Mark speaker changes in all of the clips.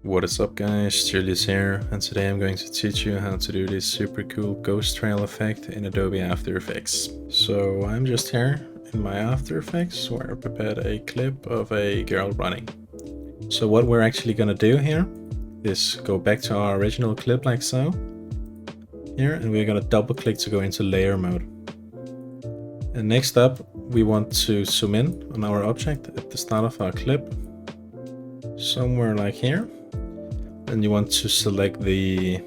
Speaker 1: What is up guys, Julius here, and today I'm going to teach you how to do this super cool ghost trail effect in Adobe After Effects. So I'm just here in my After Effects where I prepared a clip of a girl running. So what we're actually gonna do here is go back to our original clip like so, here, and we're gonna double click to go into layer mode. And next up we want to zoom in on our object at the start of our clip, somewhere like here. And you want to select the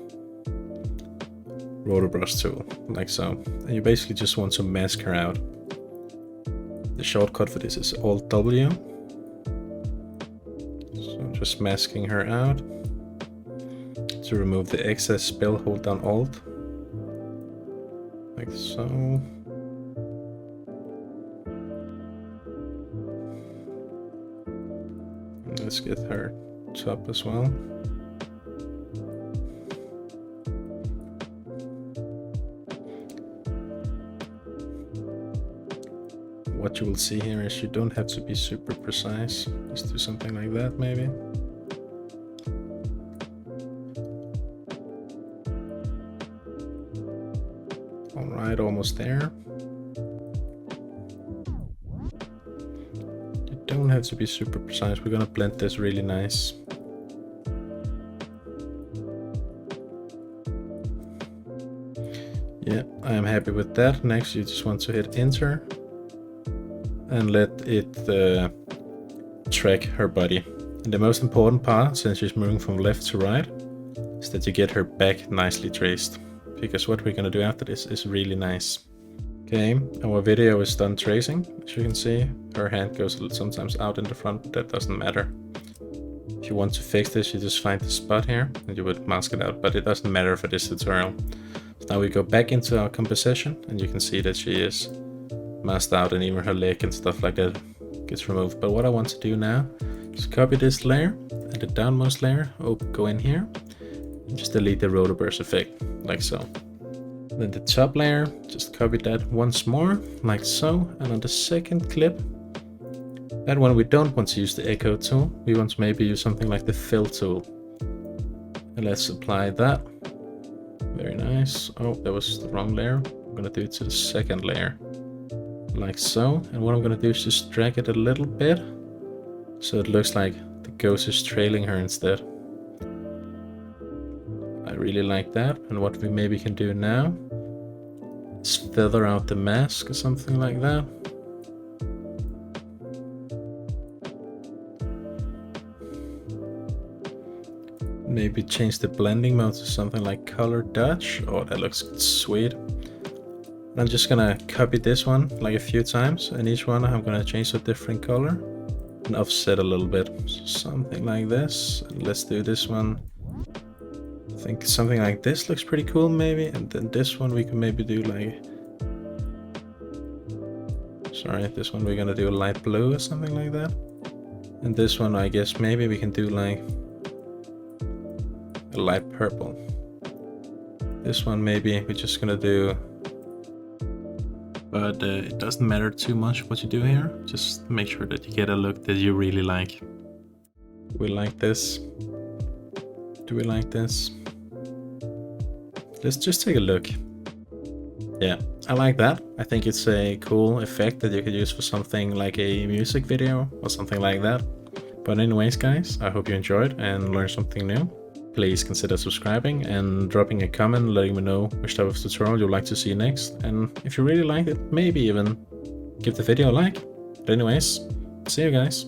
Speaker 1: rotor brush tool, like so. And you basically just want to mask her out. The shortcut for this is Alt W. So just masking her out. To remove the excess spill, hold down Alt. Like so. And let's get her top as well. What you will see here is you don't have to be super precise. Just do something like that maybe. Alright, almost there. You don't have to be super precise. We're gonna blend this really nice. Yeah, I am happy with that. Next you just want to hit enter and let it track her body. And the most important part, since she's moving from left to right, is that you get her back nicely traced. Because what we're gonna do after this is really nice. Okay, our video is done tracing. As you can see, her hand goes sometimes out in the front, but that doesn't matter. If you want to fix this, you just find the spot here and you would mask it out, but it doesn't matter for this tutorial. So now we go back into our composition and you can see that she is masked out and even her leg and stuff like that gets removed. But what I want to do now is copy this layer and the downmost layer, go in here and just delete the rotor burst effect, like so. Then the top layer, just copy that once more, like so. And on the second clip, that one we don't want to use the echo tool, we want to maybe use something like the fill tool. And let's apply that. Very nice. Oh, that was the wrong layer. I'm gonna do it to the second layer. Like so, and what I'm gonna do is just drag it a little bit so it looks like the ghost is trailing her instead. I really like that. And what we maybe can do now is feather out the mask or something like that. Maybe change the blending mode to something like color dodge. Oh, that looks sweet. I'm just gonna copy this one like a few times, and each one I'm gonna change to a different color and offset a little bit. So something like this. And let's do this one. I think something like this looks pretty cool maybe, and then this one we can maybe do like... Sorry, this one we're gonna do a light blue or something like that. And this one I guess maybe we can do like a light purple. This one maybe we're just gonna do... But it doesn't matter too much what you do here. Just make sure that you get a look that you really like. Do we like this? Do we like this? Let's just take a look. Yeah, I like that. I think it's a cool effect that you could use for something like a music video or something like that. But anyways guys, I hope you enjoyed and learned something new. Please consider subscribing and dropping a comment letting me know which type of tutorial you'd like to see next. And if you really liked it, maybe even give the video a like. But anyways, see you guys.